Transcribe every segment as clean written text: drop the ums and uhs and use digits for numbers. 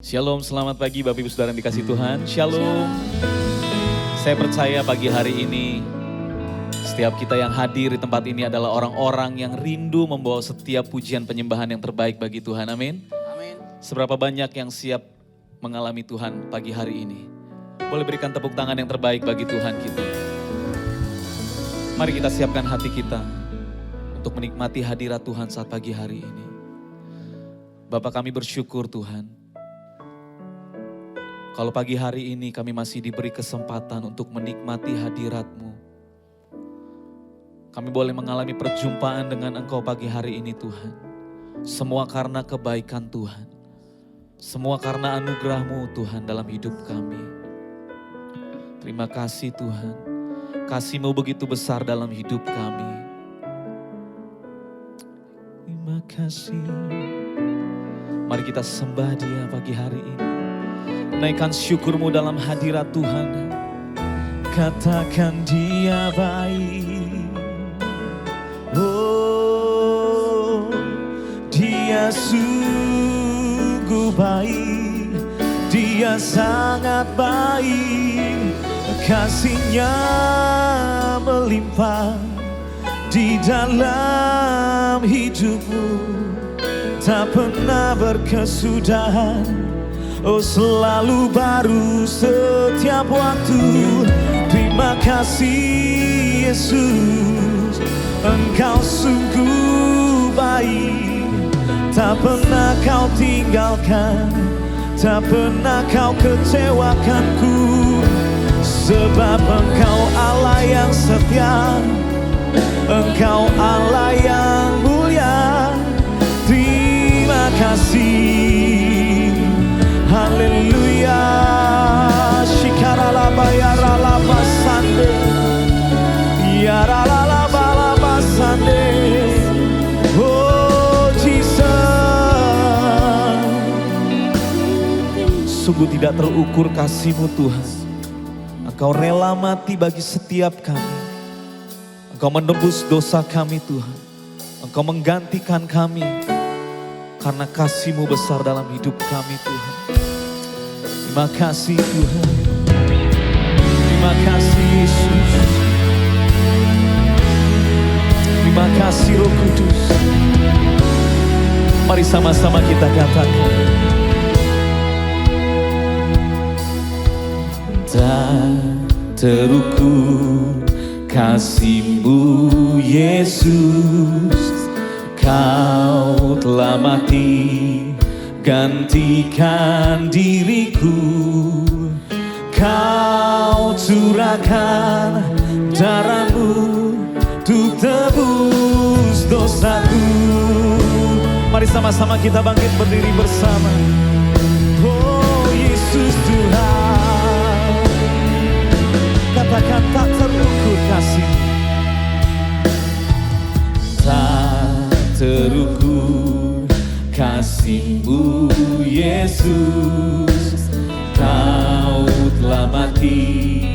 Shalom, selamat pagi Bapak Ibu Saudara yang dikasih Tuhan. Shalom. Saya percaya pagi hari ini setiap kita yang hadir di tempat ini adalah orang-orang yang rindu membawa setiap pujian penyembahan yang terbaik bagi Tuhan. Amin. Amin. Seberapa banyak yang siap mengalami Tuhan pagi hari ini? Boleh berikan tepuk tangan yang terbaik bagi Tuhan kita. Mari kita siapkan hati kita untuk menikmati hadirat Tuhan saat pagi hari ini. Bapak, kami bersyukur Tuhan. Kalau pagi hari ini kami masih diberi kesempatan untuk menikmati hadirat-Mu. Kami boleh mengalami perjumpaan dengan Engkau pagi hari ini Tuhan. Semua karena kebaikan Tuhan. Semua karena anugerah-Mu Tuhan dalam hidup kami. Terima kasih Tuhan. Kasih-Mu begitu besar dalam hidup kami. Terima kasih. Mari kita sembah Dia pagi hari ini. Naikkan syukur-Mu dalam hadirat Tuhan. Katakan Dia baik. Oh, Dia sungguh baik. Dia sangat baik. Kasih-Nya melimpah di dalam hidupmu. Tak pernah berkesudahan. Oh, selalu baru setiap waktu. Terima kasih Yesus, Engkau sungguh baik. Tak pernah Kau tinggalkan, tak pernah Kau kecewakanku. Sebab Engkau Allah yang setia, Engkau Allah yang mulia. Terima kasih. Haleluya. Shikaralaba yaralaba sande. Yaralaba laba sande. Oh Jesus. Sungguh tidak terukur kasih-Mu Tuhan. Engkau rela mati bagi setiap kami. Engkau menebus dosa kami Tuhan. Engkau menggantikan kami. Karena kasih-Mu besar dalam hidup kami Tuhan. Terima kasih Tuhan. Terima kasih Yesus. Terima kasih Roh Kudus. Mari sama-sama kita katakan. Tak terukur kasih-Mu Yesus. Kau telah mati gantikan diriku. Kau curahkan darah-Mu untuk tebus dosaku. Mari sama-sama kita bangkit berdiri bersama. Oh Yesus Tuhan, katakan tak terukur kasih. Tak terukur kasih-Mu Yesus. Kau telah mati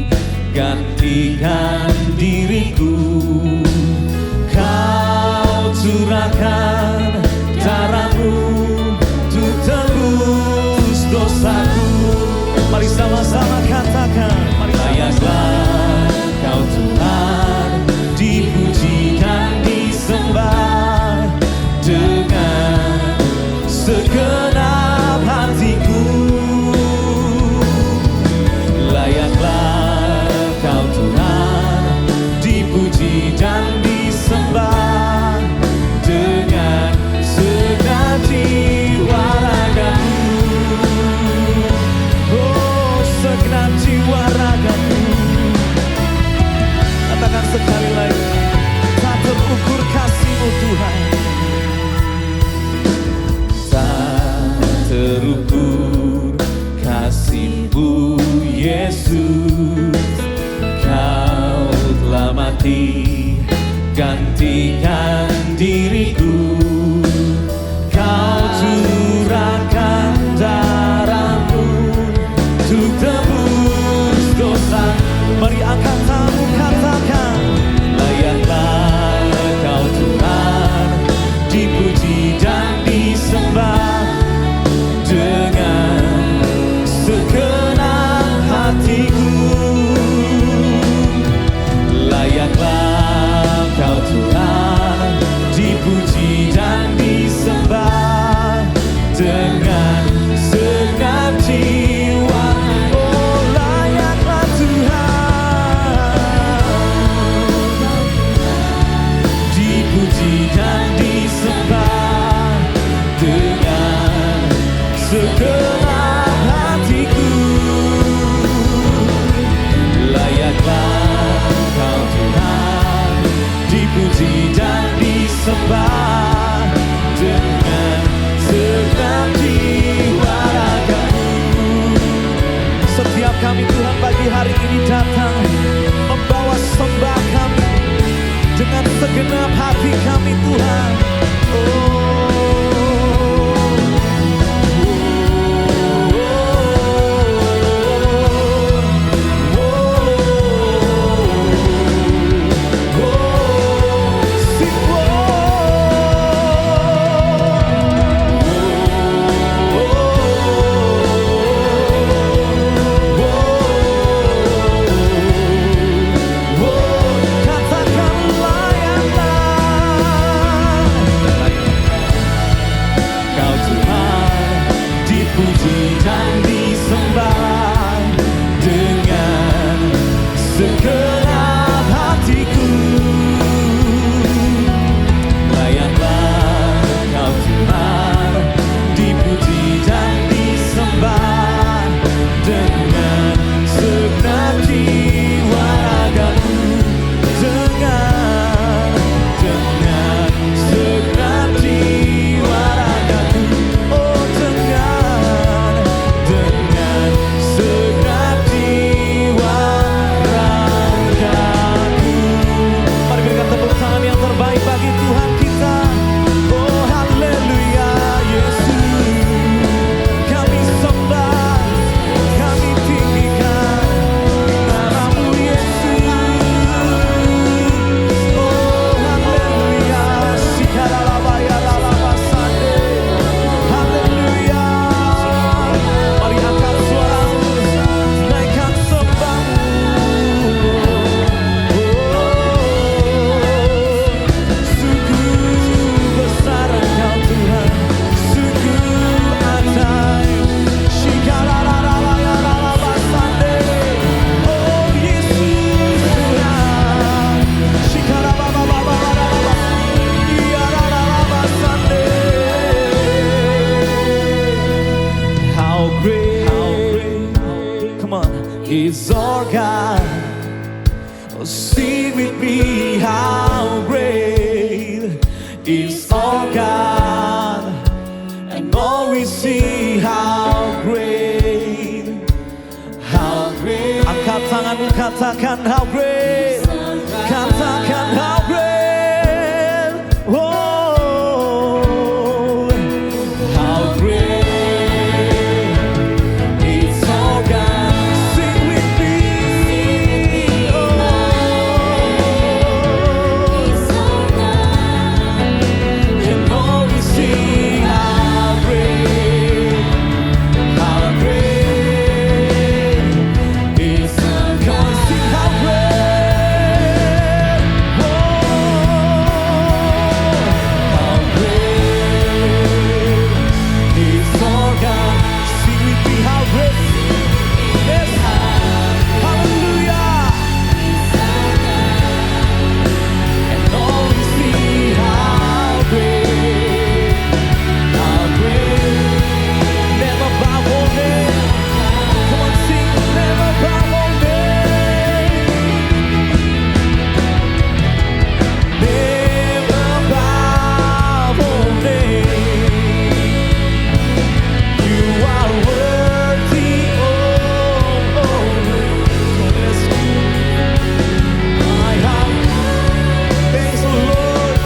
gantikan diriku. Kau curahkan darah-Mu untuk tebus dosaku. Mari sama-sama katakan. Layaklah Kau Tuhan, dipuji dan disembah dengan segenap hatiku. Layaklah Kau Tuhan, dipuji dan disembah dengan genap hati kami Tuhan. Dipuji dan disembah dengan segenap hatiku. Layanlah Kau Tuhan, dipuji dan disembah dengan segenap jiwa ragaku. Dengan segenap jiwa ragaku. Oh, dengan segenap jiwa ragaku. Mari berikan tepuk tangan yang terbaik bagi Tuhan kita. Oh, haleluya Yesus. Kami sembah, kami tinggikan nama-Mu Yesus. Oh, haleluya. Shikarabayarabasande. Haleluya. Mari angkat suaramu, naikkan sembah-Mu. Sungguh besar Engkau Tuhan, sungguh ajaib. Shikarabayarabasande. Oh Yesus Tuhan. Shikarabayarabasande. How great, come on, is our God. Oh, sing with me, how great is our God. And all we see, how great, how great. Angkat tanganmu, katakan how great, katakan how great. Oh, how great is our God. Sing with me. Oh, and all we see, how great is. Come on, sing how great. Oh, how great is our God. Sing with me, how great. Yes, hallelujah. And all we see, how great, never bow our knee. Come on, sing, never bow our knee. Never bow our knee. You are worthy, oh, yes. My heart thanks the Lord.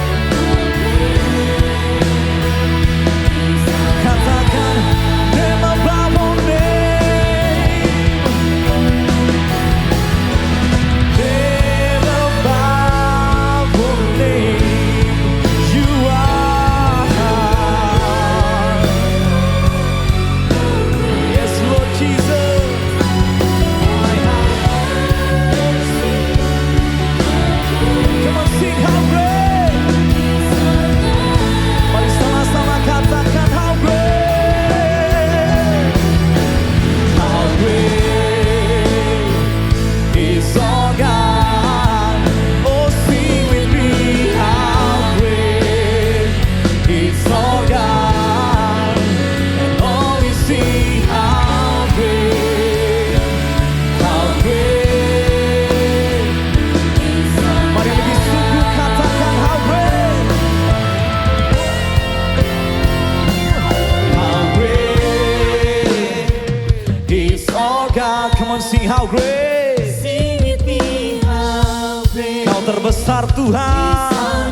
Katakan, never bow our knee. Never bow our knee. You are, yes, Lord Jesus. My heart. Come on, sing how great. Mari sama-sama katakan how great. How great is our God. Oh, sing with me, how great is our God. And all we see, how great, how great. Mari lebih sungguh katakan how great. How great is our God. Come on, sing how great. Sing with me, how great Kau terbesar Tuhan.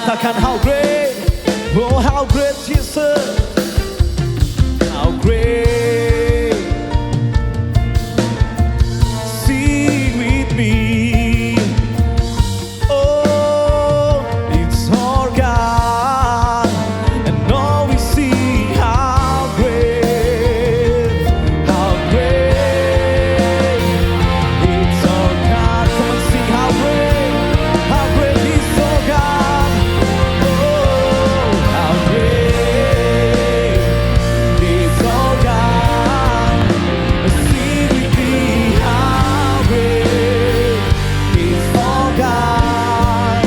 katakan how great, oh how great Jesus, how great. Sing with me, oh it's our God, and all we see how great, how great. It's our God. Come on, sing how great is our God. Oh, how great is our God. Sing with me, how great is our God.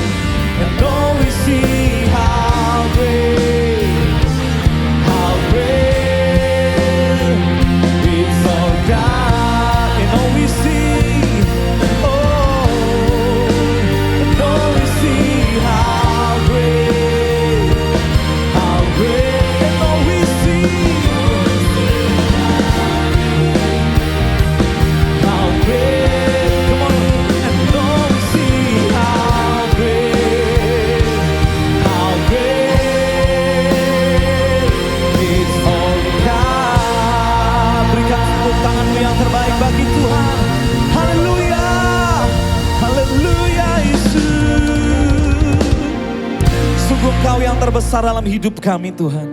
And all we see, how great, how great is our God. And all we see, oh, and all we see, how great, and all we see, how great. Come on, and all we see, how great, it's our God. Berikan tepuk tanganmu yang terbaik bagi Tuhan. Haleluya, haleluya Yesus. Sungguh Engkau yang terbesar dalam hidup kami Tuhan.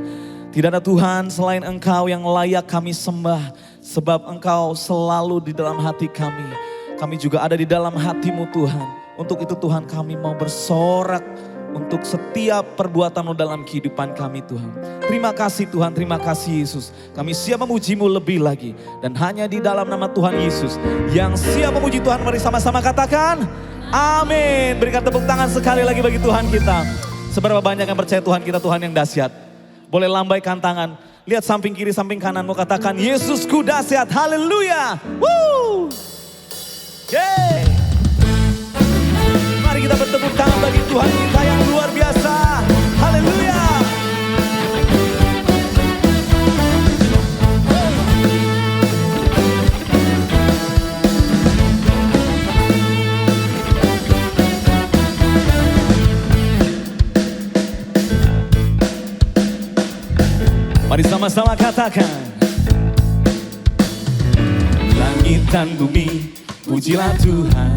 Tidak ada Tuhan selain Engkau yang layak kami sembah. Sebab Engkau selalu di dalam hati kami. Kami juga ada di dalam hati-Mu Tuhan. Untuk itu Tuhan kami mau bersorak untuk setiap perbuatan-Mu dalam kehidupan kami Tuhan. Terima kasih Tuhan, terima kasih Yesus. Kami siap memuji-Mu lebih lagi. Dan hanya di dalam nama Tuhan Yesus yang siap memuji Tuhan, mari sama-sama katakan amin. Berikan tepuk tangan sekali lagi bagi Tuhan kita. Seberapa banyak yang percaya Tuhan kita Tuhan yang dahsyat. Boleh lambaikan tangan, lihat samping kiri samping kananmu, katakan Yesusku dahsyat, haleluya. Woo! Yeay. Mari kita bertepuk tangan bagi Tuhan kita yang luar biasa. Haleluya. Mari sama-sama katakan. Langit dan bumi, pujilah Tuhan.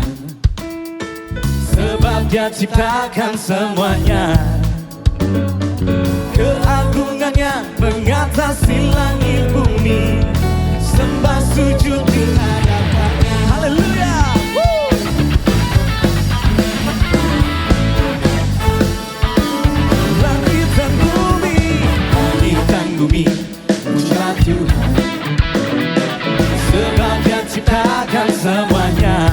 Sebab Dia ciptakan semuanya. Keagungannya mengatasi langit bumi. Sembah sujud di hadapannya. Haleluya. Langit dan bumi, pujilah Tuhan. Sebab Dia ciptakan semuanya.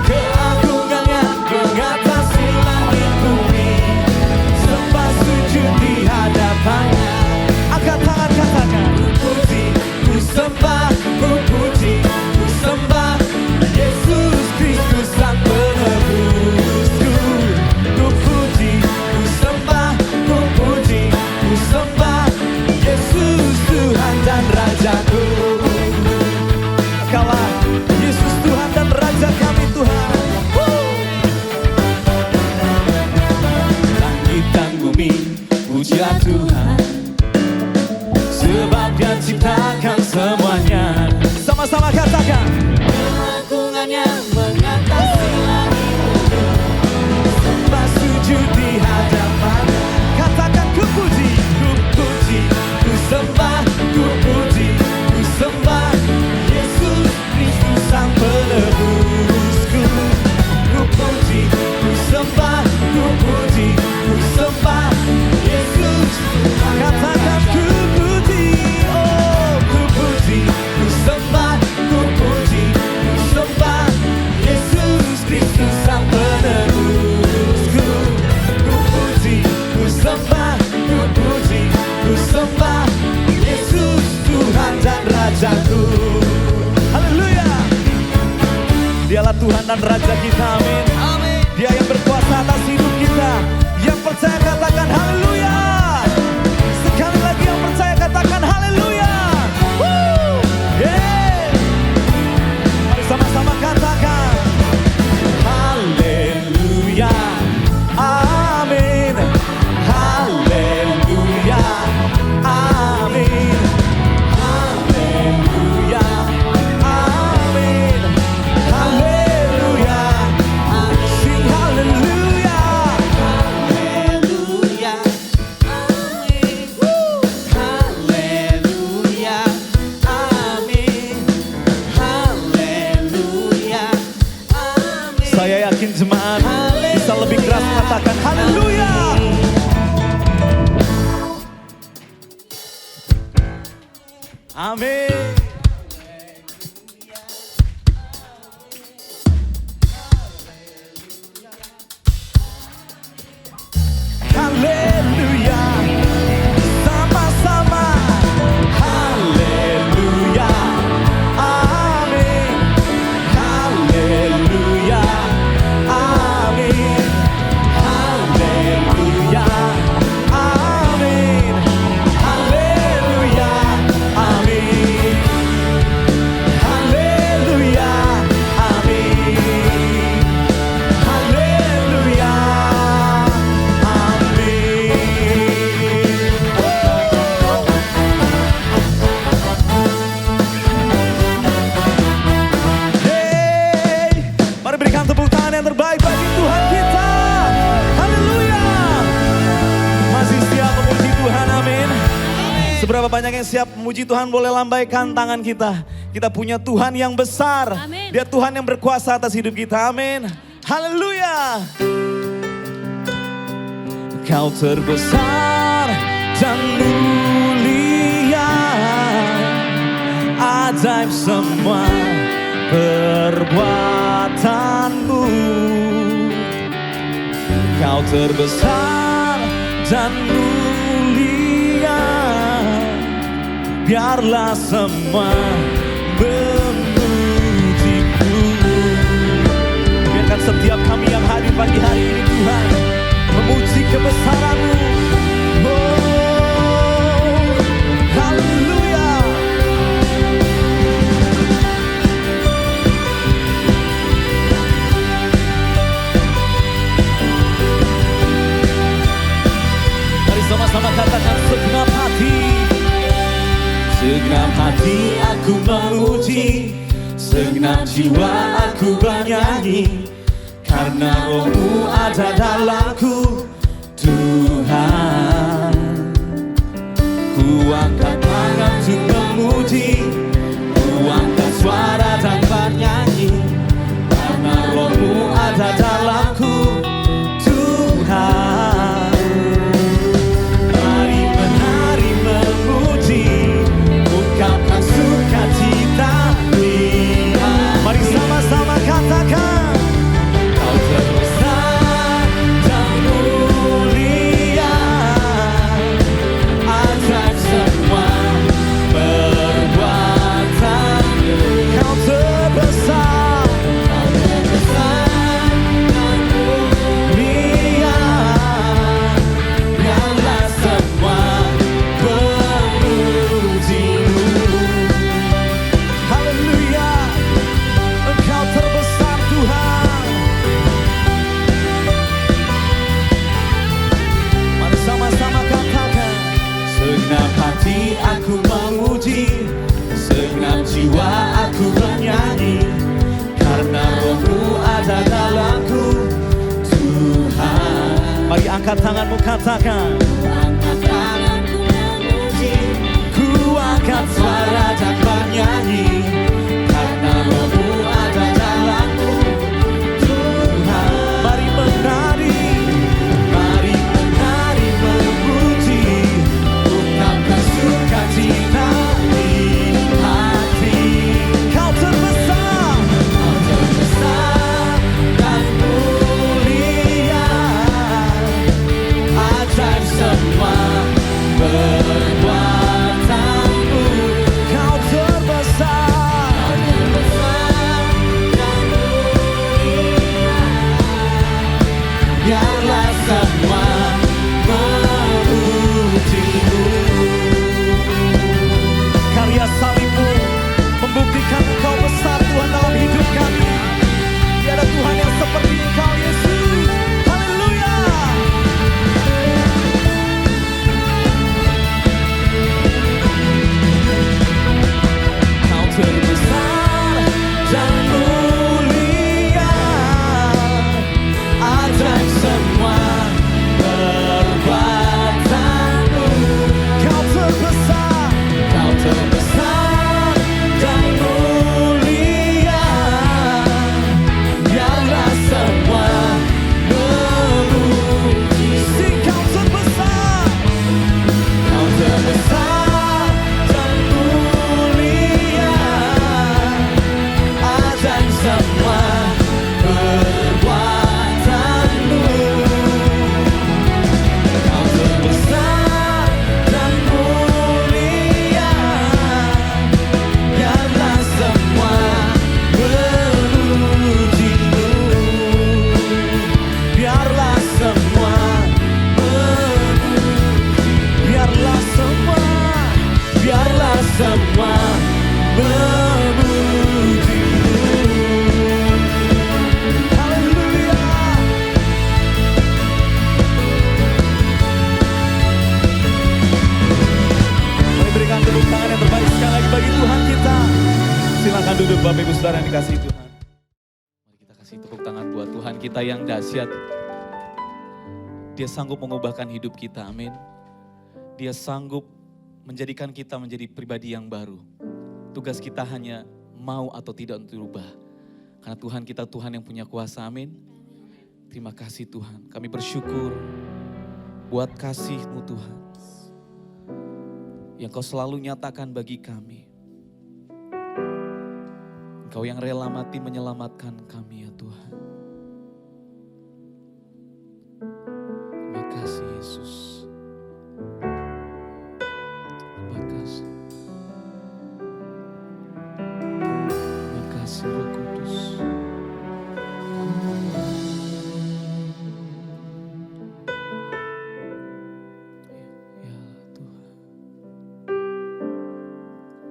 Keagungannya mengatasi langit bumi. Sembah sujud di hadapannya. Angkat tangan katakan, ku puji, ku sembah, ku puji, ku sembah Yesus Kristus Sang Penebusku. Ku puji, ku sembah, ku puji, ku sembah Yesus Tuhan dan Rajaku. Kaulah Yesus Tuhan dan Raja kami Tuhan. Langit dan bumi, pujilah Tuhan. Sebab Dia ciptakan semuanya. Sama-sama katakan. Keagungannya mengatasi langit bumi. Sembah sujud di hadapannya. Katakan ku puji, ku sembah, ku puji, ku sembah Yesus Kristus Sang Penebusku. Ku puji, ku sembah, ku puji, ku sembah Yesus. Katakan ku puji, oh ku puji, ku sembah, ku puji, ku sembah Yesus Kristus Sang Penebusku. Ku puji, ku sembah, ku puji, ku sembah Yesus Tuhan dan Rajaku. Haleluya. Dialah Tuhan dan Raja kita, amin. Dia yang berkuasa atas hidup kita. Yang percaya katakan haleluya. Sekali lagi yang percaya katakan haleluya. Yeah. Mari sama-sama katakan haleluya. Amin. Haleluya. Sama-sama. Haleluya. Amin. Haleluya. Amin. Haleluya. Amin. Haleluya. Amin. Haleluya. Amin. Haleluya. Mari berikan tepuk tangan yang terbaik bagi Tuhan kita. Haleluya. Masih siap memuji Tuhan, amin. Seberapa banyak yang siap memuji Tuhan, boleh lambaikan tangan kita. Kita punya Tuhan yang besar. Amin. Dia Tuhan yang berkuasa atas hidup kita, amin. Haleluya. Kau terbesar dan mulia, ajaib semua perbuatanmu. Kau terbesar dan mulia, biarlah semua memujimu. Biarkan setiap kami yang hadir pagi hari ini Tuhan memuji kebesaran-Mu. Oh, haleluya. Mari sama-sama katakan segenap hati. Segenap hati aku memuji, segenap jiwa aku bernyanyi, karena Roh-Mu ada dalamku, Tuhan. Ku angkat tangan untuk memuji, ku angkat suara dan bernyanyi, karena Roh-Mu ada dalamku, Tuhan. Mari menari memuji, ungkapkan sukacita di hati. Mari sama-sama katakan. Kau terbesar dan mulia, ajaib semua perbuatan-Mu. Kau terbesar dan mulia, biarlah semua memuji-Mu. Haleluya, Engkau terbesar Tuhan. Mari sama-sama katakan. Segenap hati aku memuji, segenap jiwa aku bernyanyi, karena Roh-Mu ada dalamku, Tuhan. Mari angkat tanganmu katakan. Angkat tanganku memuji, ku angkat suara dan bernyanyi, karena Roh-Mu ada dalamku, Tuhan. Mari menari, mari menari memuji, ungkapkan sukacita di hati. Kau terbesar, kau terbesar dan mulia, ajaib semua semua memuji-Mu. Haleluya. Mari berikan tepuk tangan yang terbaik sekali lagi bagi Tuhan kita. Silakan duduk Bapak Ibu Saudara yang dikasihi Tuhan. Mari kita kasih tepuk tangan buat Tuhan kita yang dahsyat. Dia sanggup mengubahkan hidup kita, amin. Dia sanggup menjadikan kita menjadi pribadi yang baru. Tugas kita hanya mau atau tidak untuk dirubah. Karena Tuhan kita Tuhan yang punya kuasa, amin. Terima kasih Tuhan, kami bersyukur buat kasih-Mu Tuhan. Yang Kau selalu nyatakan bagi kami. Engkau yang rela mati menyelamatkan kami ya Tuhan. Terima kasih Yesus. Terima kasih. Terima kasih Roh Kudus. Ya Tuhan.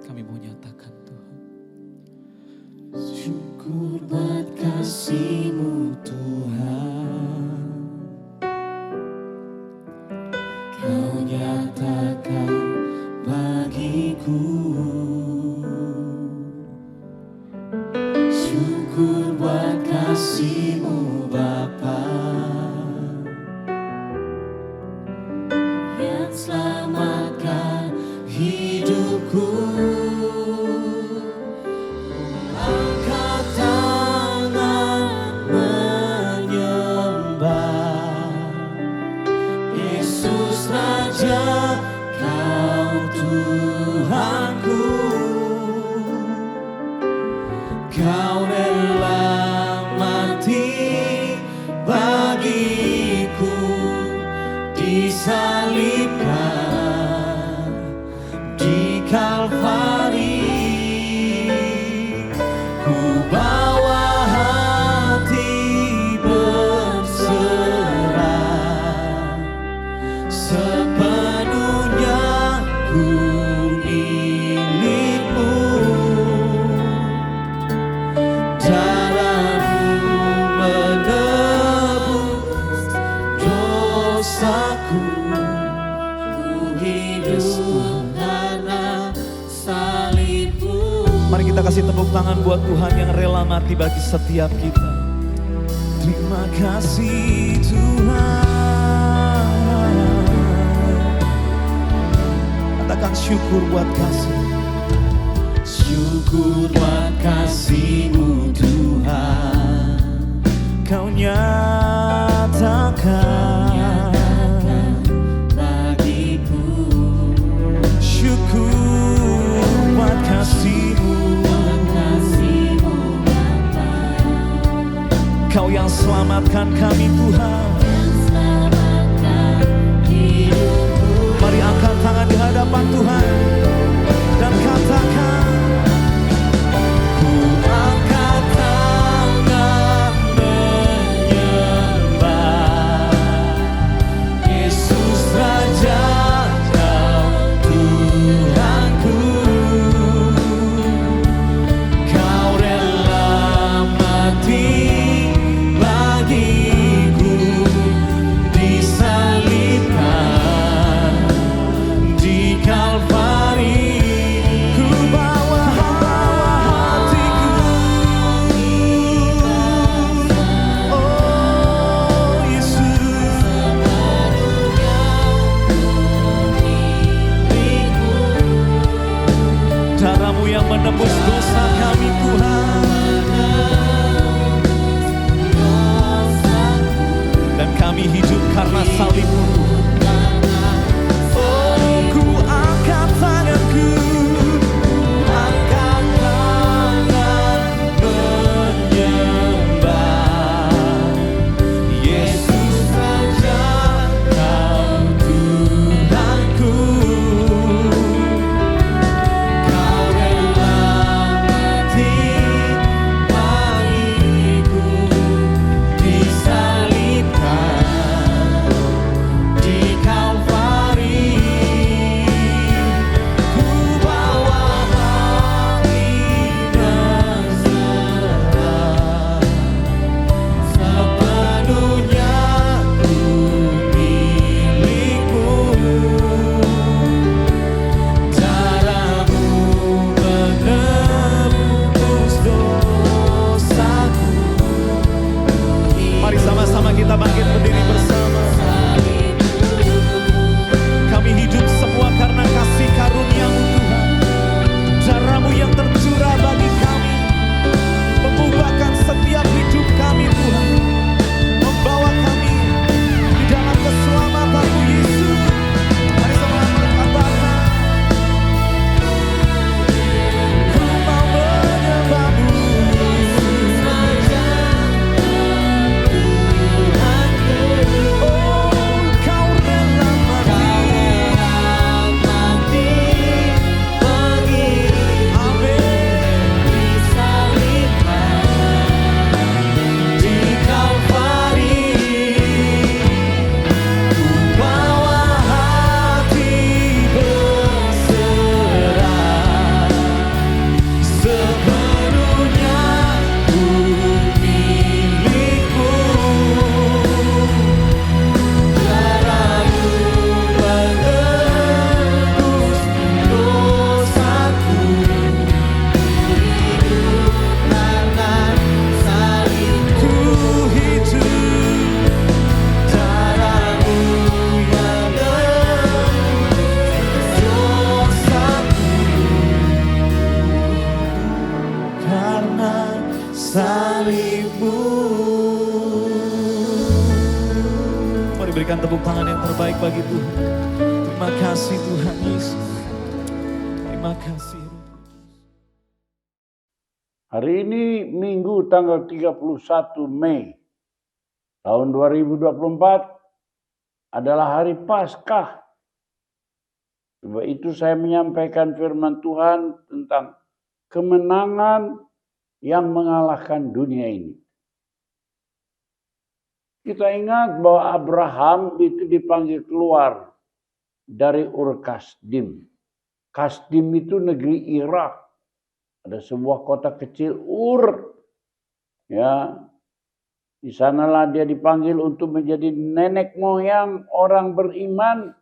Kami mau nyatakan Tuhan. Syukur buat kasih-Mu Tuhan. Kau nyatakan bagiku. Syukur buat kasih-Mu Bapa yang selamatkan hidupku. Angkat tangan menyembah Yesus Raja, Kau Tuhanku. Kau rela mati bagiku, disalibkan di Kalvari. Ku bawa hati berserah, sepenuhnya ku milik-Mu. Darah-Mu menebus dosaku. Ku hidup karena salib-Mu. Mari kita kasih tepuk tangan buat Tuhan yang rela mati bagi setiap kita. Terima kasih Tuhan. Katakan syukur buat kasih. Syukur buat kasih-Mu Tuhan. Kau nyatakan bagiku. Syukur buat kasih-Mu. Kau yang selamatkan kami Tuhan. Mari angkat tangan di hadapan Tuhan dan katakan, ku angkat tangan menyembah Yesus Raja, Kau Tuhanku. Kau rela mati bagiku, disalibkan di Kalvari. Ku bawa hatiku, oh Yesus. Darah-Mu yang menebus dosa kami Tuhan. Dan kami hidup karena salib-Mu. Oh, ku angkat tanganku, angkat tangan menyembah Yesus Raja, Kau Tuhanku. Kau rela mati bagiku, disalibkan di Berikan tepuk tangan yang terbaik bagi Tuhan. Terima kasih Tuhan Yesus. Terima kasih. Hari ini Minggu tanggal 31 Mei tahun 2024 adalah hari Paskah. Sebab itu saya menyampaikan firman Tuhan tentang kemenangan yang mengalahkan dunia ini. Kita ingat bahwa Abraham itu dipanggil keluar dari Ur Kasdim. Kasdim itu negeri Irak. Ada sebuah kota kecil Ur. Ya, di sanalah dia dipanggil untuk menjadi nenek moyang orang beriman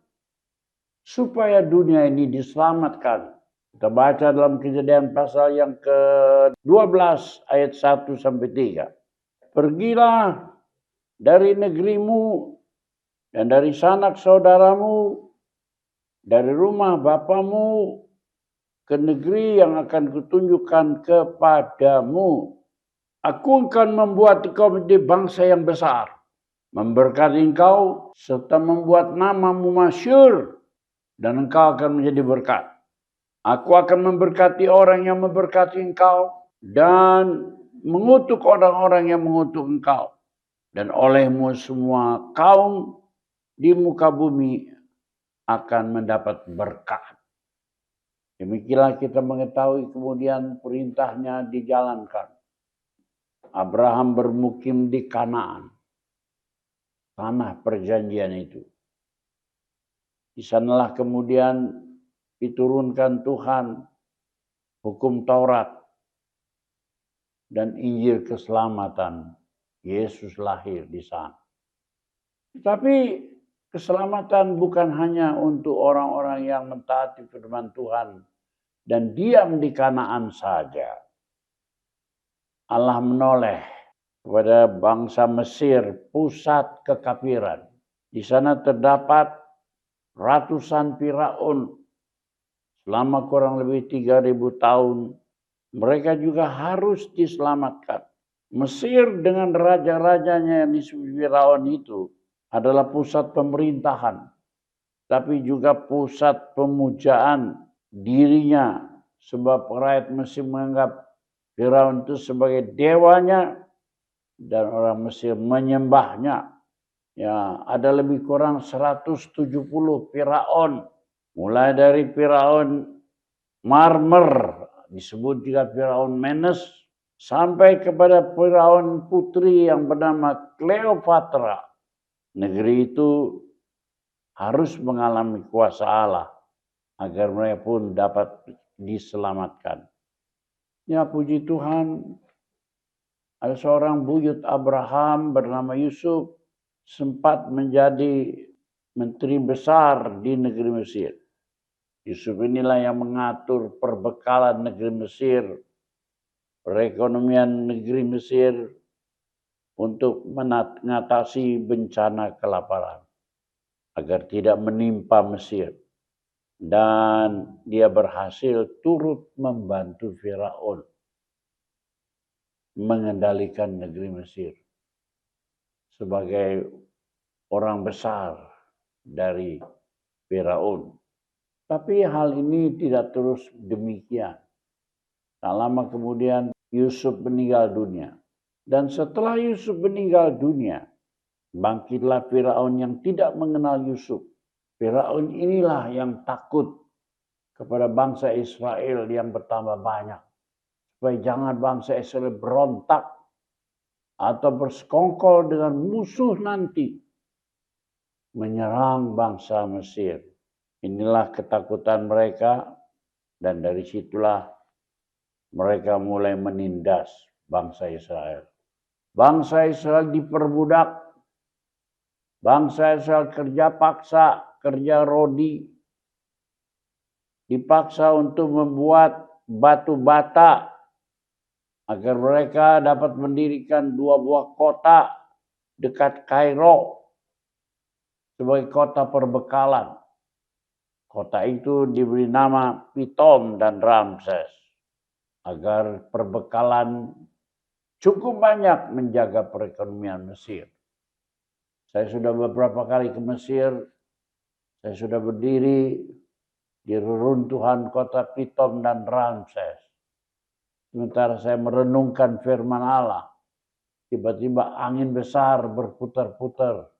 supaya dunia ini diselamatkan. Kita baca dalam Kejadian pasal yang ke-12 ayat 1 sampai 3. Pergilah dari negerimu dan dari sanak saudaramu, dari rumah bapamu, ke negeri yang akan kutunjukkan kepadamu. Aku akan membuat engkau menjadi bangsa yang besar, memberkati engkau, serta membuat namamu masyhur, dan engkau akan menjadi berkat. Aku akan memberkati orang yang memberkati engkau, dan mengutuk orang-orang yang mengutuk engkau. Dan olehmu semua kaum di muka bumi akan mendapat berkat. Demikianlah kita mengetahui kemudian perintahnya dijalankan. Abraham bermukim di Kanaan, tanah perjanjian itu. Di sanalah kemudian diturunkan Tuhan hukum Taurat dan Injil keselamatan. Yesus lahir di sana. Tapi keselamatan bukan hanya untuk orang-orang yang mentaati firman Tuhan dan diam di Kanaan saja. Allah menoleh kepada bangsa Mesir, pusat kekafiran. Di sana terdapat ratusan Firaun selama kurang lebih 3.000 tahun. Mereka juga harus diselamatkan. Mesir dengan raja-rajanya yang disebut Firaun itu adalah pusat pemerintahan, tapi juga pusat pemujaan dirinya, sebab rakyat Mesir menganggap Firaun itu sebagai dewanya dan orang Mesir menyembahnya. Ya, ada lebih kurang 170 Firaun, mulai dari Firaun Marmer, disebut juga Firaun Menes, sampai kepada Firaun putri yang bernama Cleopatra. Negeri itu harus mengalami kuasa Allah agar mereka pun dapat diselamatkan. Ya, puji Tuhan, ada seorang buyut Abraham bernama Yusuf sempat menjadi menteri besar di negeri Mesir. Yusuf inilah yang mengatur perbekalan negeri Mesir, perekonomian negeri Mesir untuk mengatasi bencana kelaparan agar tidak menimpa Mesir. Dan dia berhasil turut membantu Firaun mengendalikan negeri Mesir sebagai orang besar dari Firaun. Tapi hal ini tidak terus demikian. Tak lama kemudian Yusuf meninggal dunia. Dan setelah Yusuf meninggal dunia, bangkitlah Firaun yang tidak mengenal Yusuf. Firaun inilah yang takut kepada bangsa Israel yang bertambah banyak. Supaya jangan bangsa Israel berontak atau bersekongkol dengan musuh nanti menyerang bangsa Mesir. Inilah ketakutan mereka, dan dari situlah mereka mulai menindas bangsa Israel. Bangsa Israel diperbudak, bangsa Israel kerja paksa, kerja rodi, dipaksa untuk membuat batu bata agar mereka dapat mendirikan 2 buah kota dekat Kairo sebagai kota perbekalan. Kota itu diberi nama Pitom dan Ramses agar perbekalan cukup banyak menjaga perekonomian Mesir. Saya sudah beberapa kali ke Mesir, saya sudah berdiri di reruntuhan kota Pitom dan Ramses. Sementara saya merenungkan firman Allah, tiba-tiba angin besar berputar-putar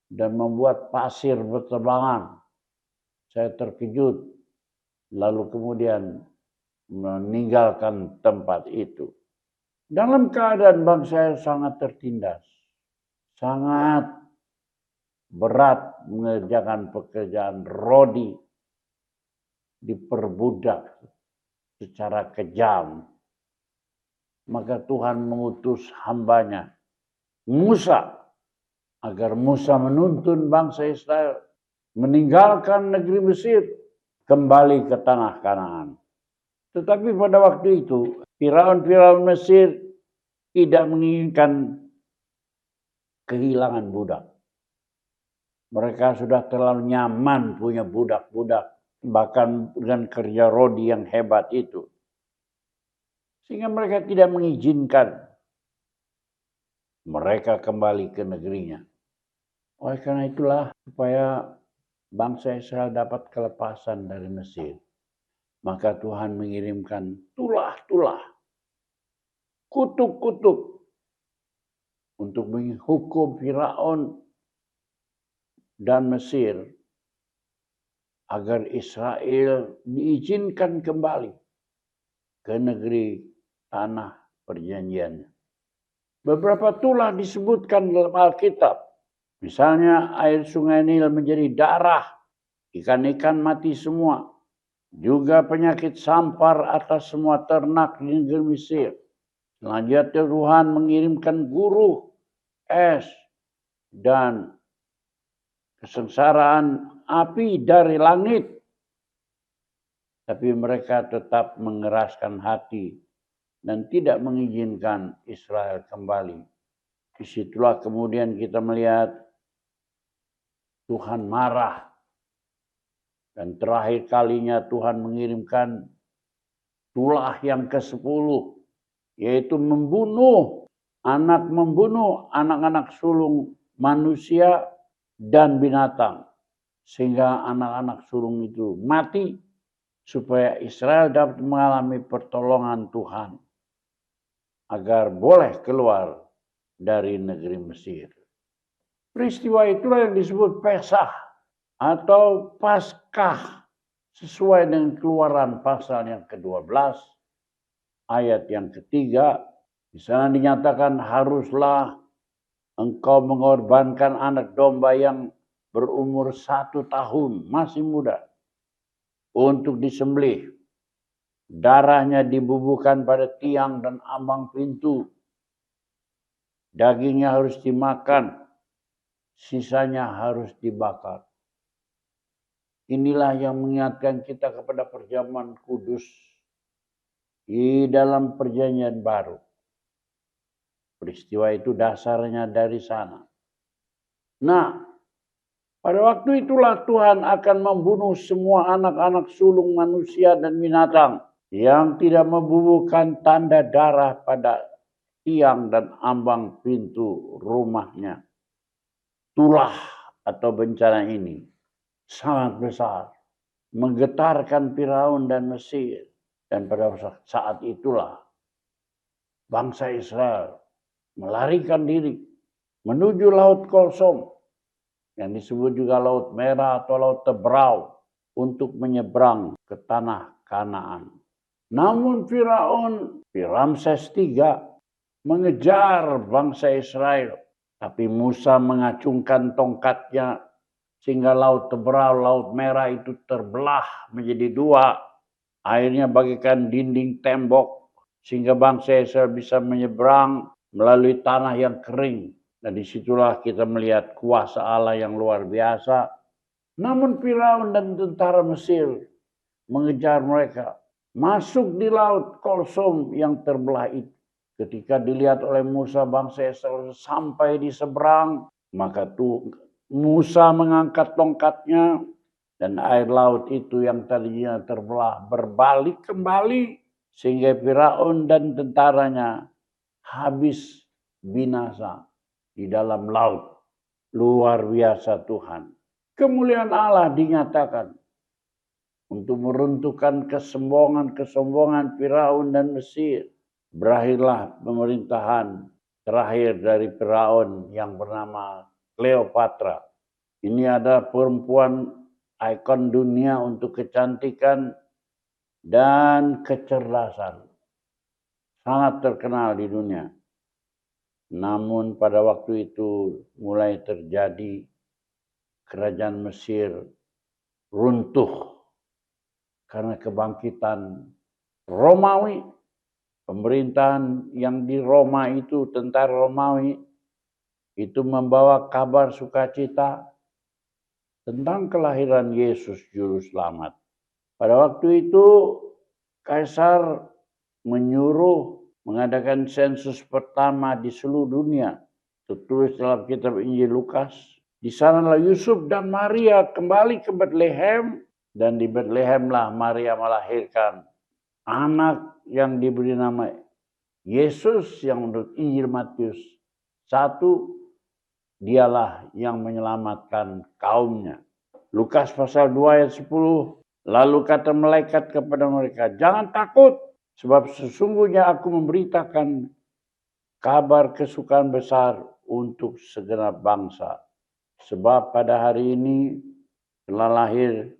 dan membuat pasir berterbangan. Saya terkejut, lalu kemudian meninggalkan tempat itu. Dalam keadaan bangsa saya sangat tertindas, sangat berat mengerjakan pekerjaan rodi, diperbudak secara kejam. Maka Tuhan mengutus hambanya, Musa, agar Musa menuntun bangsa Israel meninggalkan negeri Mesir, kembali ke tanah Kanaan. Tetapi pada waktu itu, Firaun Mesir tidak menginginkan kehilangan budak. Mereka sudah terlalu nyaman punya budak-budak, bahkan dengan kerja rodi yang hebat itu. Sehingga mereka tidak mengizinkan mereka kembali ke negerinya. Oleh karena itulah, supaya bangsa Israel dapat kelepasan dari Mesir, maka Tuhan mengirimkan tulah-tulah, kutuk-kutuk untuk menghukum Firaun dan Mesir agar Israel diizinkan kembali ke negeri tanah perjanjiannya. Beberapa tulah disebutkan dalam Alkitab. Misalnya air sungai Nil menjadi darah, ikan-ikan mati semua. Juga penyakit sampar atas semua ternak di negeri Mesir. Selanjutnya Tuhan mengirimkan guruh, es, dan kesengsaraan api dari langit. Tapi mereka tetap mengeraskan hati dan tidak mengizinkan Israel kembali. Disitulah kemudian kita melihat Tuhan marah. Dan terakhir kalinya Tuhan mengirimkan tulah yang ke-10, yaitu membunuh anak-anak sulung manusia dan binatang. Sehingga anak-anak sulung itu mati, supaya Israel dapat mengalami pertolongan Tuhan agar boleh keluar dari negeri Mesir. Peristiwa itulah yang disebut Pesah atau Paskah, sesuai dengan Keluaran pasal yang ke-12 ayat yang ketiga. Di sana dinyatakan, haruslah engkau mengorbankan anak domba yang berumur 1 tahun, masih muda, untuk disembelih. Darahnya dibubuhkan pada tiang dan ambang pintu. Dagingnya harus dimakan, sisanya harus dibakar. Inilah yang mengingatkan kita kepada perjamuan kudus di dalam perjanjian baru. Peristiwa itu dasarnya dari sana. Nah, pada waktu itulah Tuhan akan membunuh semua anak-anak sulung manusia dan binatang yang tidak membubuhkan tanda darah pada tiang dan ambang pintu rumahnya. Tulah atau bencana ini sangat besar, menggetarkan Firaun dan Mesir. Dan pada saat itulah bangsa Israel melarikan diri menuju Laut Kolsom, yang disebut juga Laut Merah atau Laut Tebrau, untuk menyeberang ke tanah Kanaan. Namun Firaun, Ramses III, mengejar bangsa Israel. Tapi Musa mengacungkan tongkatnya sehingga Laut Tebrau, Laut Merah itu terbelah menjadi 2. Airnya bagaikan dinding tembok sehingga bangsa Israel bisa menyeberang melalui tanah yang kering. Dan disitulah kita melihat kuasa Allah yang luar biasa. Namun Firaun dan tentara Mesir mengejar mereka. Masuk di Laut Kolsom yang terbelah itu. Ketika dilihat oleh Musa, bangsa Israel sampai di seberang, maka Musa mengangkat tongkatnya dan air laut itu yang tadinya terbelah berbalik kembali sehingga Firaun dan tentaranya habis binasa di dalam laut. Luar biasa Tuhan. Kemuliaan Allah dinyatakan untuk meruntuhkan kesombongan Firaun dan Mesir. Berakhirlah pemerintahan terakhir dari Firaun yang bernama Cleopatra. Ini ada perempuan ikon dunia untuk kecantikan dan kecerdasan. Sangat terkenal di dunia. Namun pada waktu itu mulai terjadi kerajaan Mesir runtuh karena kebangkitan Romawi. Pemerintahan yang di Roma itu, tentara Romawi, itu membawa kabar sukacita tentang kelahiran Yesus Juru Selamat. Pada waktu itu, Kaisar menyuruh mengadakan sensus pertama di seluruh dunia. Tertulis dalam kitab Injil Lukas. Di sanalah Yusuf dan Maria kembali ke Betlehem. Dan di Betlehemlah Maria melahirkan anak yang diberi nama Yesus, yang menurut Injil Matius 1, dialah yang menyelamatkan kaumnya. Lukas pasal 2 ayat 10, lalu kata malaikat kepada mereka, jangan takut, sebab sesungguhnya aku memberitakan kabar kesukaan besar untuk segenap bangsa. Sebab pada hari ini telah lahir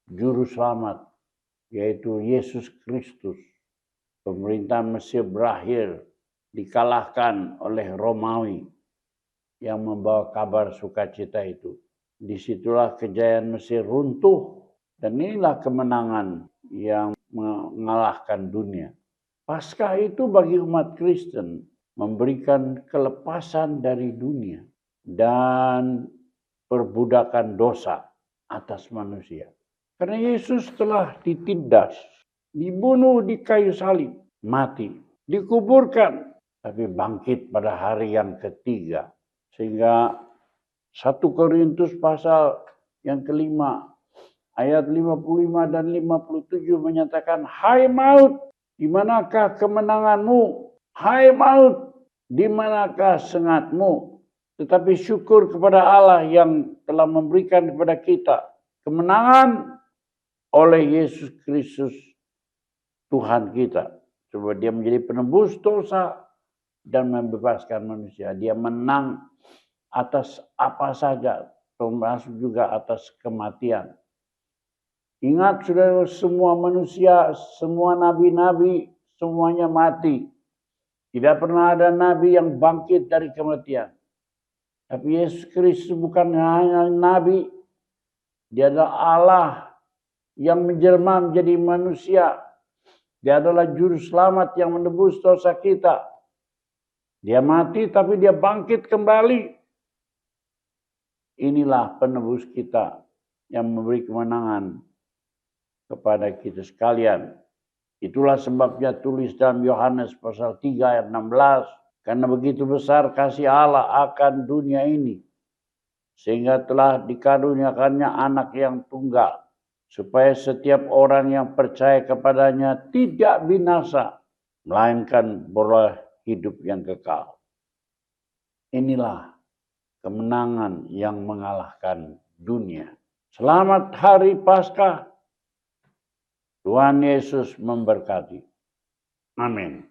Juru Selamat, yaitu Yesus Kristus. Pemerintahan Mesir berakhir, dikalahkan oleh Romawi yang membawa kabar sukacita itu. Disitulah kejayaan Mesir runtuh, dan inilah kemenangan yang mengalahkan dunia. Paskah itu bagi umat Kristen memberikan kelepasan dari dunia dan perbudakan dosa atas manusia. Karena Yesus telah ditindas, dibunuh di kayu salib, mati, dikuburkan, tapi bangkit pada hari yang ketiga. Sehingga 1 Korintus pasal yang kelima, ayat 55 dan 57 menyatakan, hai maut, di manakah kemenanganmu? Hai maut, di manakah sengatmu? Tetapi syukur kepada Allah yang telah memberikan kepada kita kemenangan oleh Yesus Kristus Tuhan kita. Sebab dia menjadi penebus dosa dan membebaskan manusia. Dia menang atas apa saja, termasuk juga atas kematian. Ingat saudara, semua manusia, semua nabi-nabi, semuanya mati. Tidak pernah ada nabi yang bangkit dari kematian. Tapi Yesus Kristus bukan hanya nabi, dia adalah Allah yang menjelma menjadi manusia. Dia adalah Juru Selamat yang menebus dosa kita. Dia mati tapi dia bangkit kembali. Inilah penebus kita yang memberi kemenangan kepada kita sekalian. Itulah sebabnya tulis dalam Yohanes pasal 3 ayat 16. Karena begitu besar kasih Allah akan dunia ini, sehingga telah dikaruniakannya anak yang tunggal, supaya setiap orang yang percaya kepadanya tidak binasa, melainkan beroleh hidup yang kekal. Inilah kemenangan yang mengalahkan dunia. Selamat Hari Paskah. Tuhan Yesus memberkati. Amin.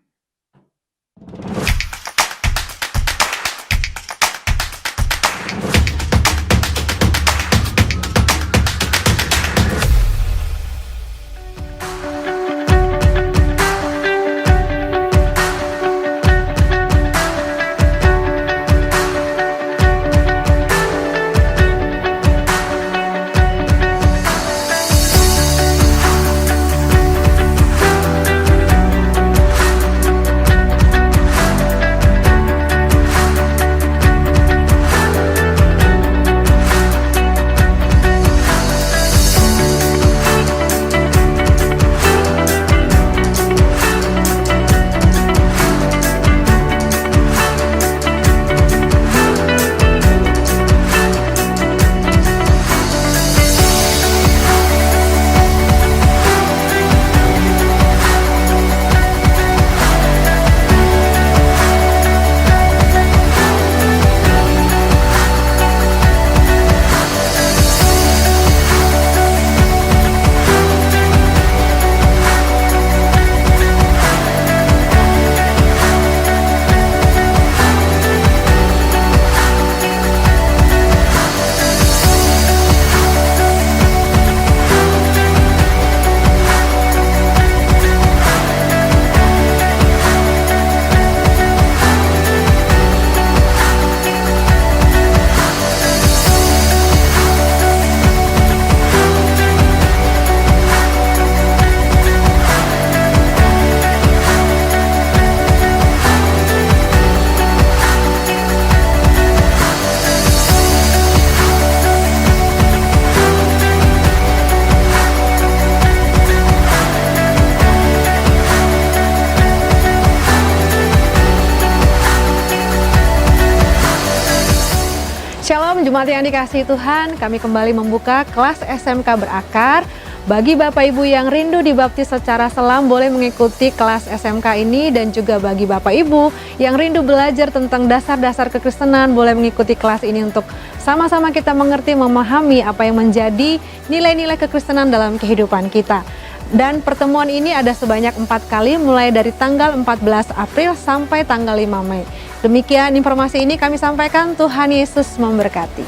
Jemaat yang dikasihi Tuhan, kami kembali membuka kelas SMK Berakar. Bagi Bapak Ibu yang rindu dibaptis secara selam boleh mengikuti kelas SMK ini, dan juga bagi Bapak Ibu yang rindu belajar tentang dasar-dasar kekristenan boleh mengikuti kelas ini untuk sama-sama kita mengerti, memahami apa yang menjadi nilai-nilai kekristenan dalam kehidupan kita. Dan pertemuan ini ada sebanyak 4 kali mulai dari tanggal 14 April sampai tanggal 5 Mei. Demikian informasi ini kami sampaikan, Tuhan Yesus memberkati.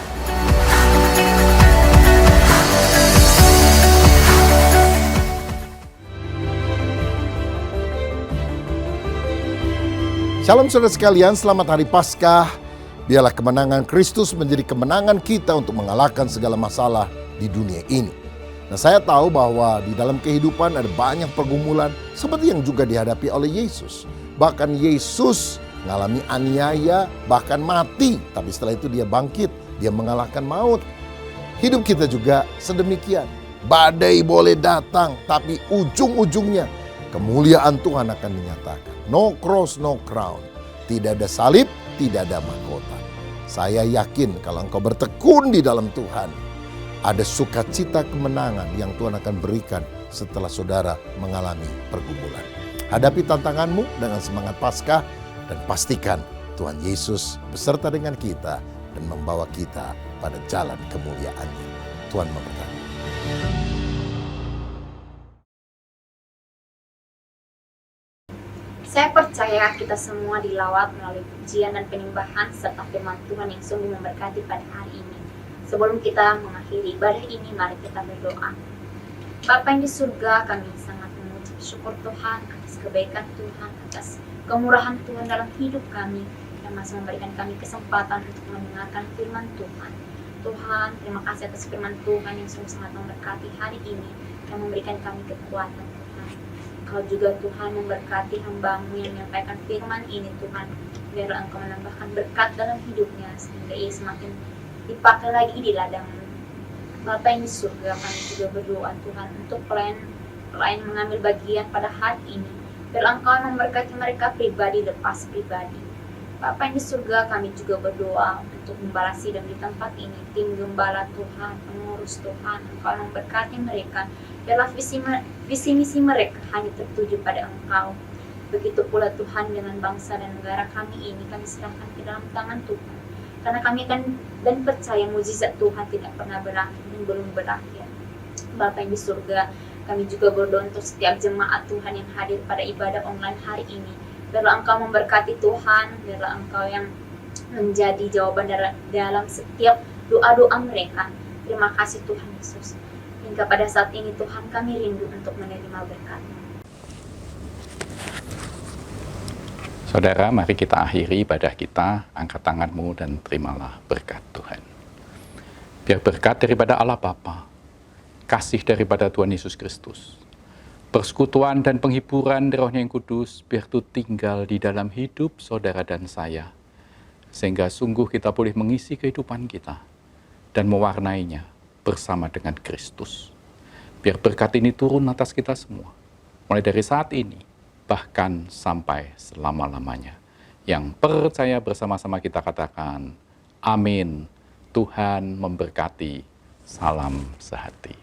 Shalom saudara sekalian, selamat hari Paskah. Biarlah kemenangan Kristus menjadi kemenangan kita untuk mengalahkan segala masalah di dunia ini. Nah, saya tahu bahwa di dalam kehidupan ada banyak pergumulan seperti yang juga dihadapi oleh Yesus. Bahkan Yesus mengalami aniaya, bahkan mati. Tapi setelah itu dia bangkit, dia mengalahkan maut. Hidup kita juga sedemikian. Badai boleh datang, tapi ujung-ujungnya kemuliaan Tuhan akan dinyatakan. No cross, no crown. Tidak ada salib, tidak ada mahkota. Saya yakin kalau engkau bertekun di dalam Tuhan, ada sukacita kemenangan yang Tuhan akan berikan setelah saudara mengalami pergumulan. Hadapi tantanganmu dengan semangat Paskah dan pastikan Tuhan Yesus beserta dengan kita dan membawa kita pada jalan kemuliaan-Nya. Tuhan memberkati. Saya percaya kita semua dilawat melalui pujian dan penyembahan serta firman Tuhan yang sungguh memberkati pada hari ini. Sebelum kita mengakhiri ibadah ini, mari kita berdoa. Bapa yang di surga, kami sangat mengucap syukur Tuhan atas kebaikan Tuhan, atas kemurahan Tuhan dalam hidup kami, yang masih memberikan kami kesempatan untuk mendengarkan firman Tuhan. Tuhan, terima kasih atas firman Tuhan yang sungguh sangat memberkati hari ini, yang memberikan kami kekuatan Tuhan. Kau juga Tuhan memberkati hamba-Mu yang menyampaikan firman ini Tuhan. Biarlah Engkau menambahkan berkat dalam hidupnya sehingga ia semakin dipakai lagi di ladang-Mu. Bapa yang di surga, kami juga berdoa Tuhan untuk pelayan mengambil bagian pada hari ini. Biarlah Engkau memberkati mereka pribadi lepas pribadi. Bapa yang di surga, kami juga berdoa untuk gembala sidang di tempat ini. Tim gembala Tuhan, pengurus Tuhan, Engkau memberkati mereka. Biarlah visi misi mereka hanya tertuju pada Engkau. Begitu pula Tuhan dengan bangsa dan negara kami ini, kami serahkan ke dalam tangan Tuhan. Karena kami akan dan percaya mukjizat Tuhan tidak pernah berakhir dan belum berakhir. Bapa yang di surga, kami juga berdoa untuk setiap jemaat Tuhan yang hadir pada ibadah online hari ini. Biarlah Engkau memberkati Tuhan, biarlah Engkau yang menjadi jawaban dalam setiap doa-doa mereka. Terima kasih Tuhan Yesus. Hingga pada saat ini Tuhan, kami rindu untuk menerima berkat-Mu. Saudara, mari kita akhiri ibadah kita, angkat tanganmu dan terimalah berkat Tuhan. Biar berkat daripada Allah Bapa, kasih daripada Tuhan Yesus Kristus, persekutuan dan penghiburan Roh-Nya yang kudus, biar itu tinggal di dalam hidup saudara dan saya, sehingga sungguh kita boleh mengisi kehidupan kita dan mewarnainya bersama dengan Kristus. Biar berkat ini turun atas kita semua, mulai dari saat ini, bahkan sampai selama-lamanya. Yang percaya bersama-sama kita katakan, amin. Tuhan memberkati. Salam sehati.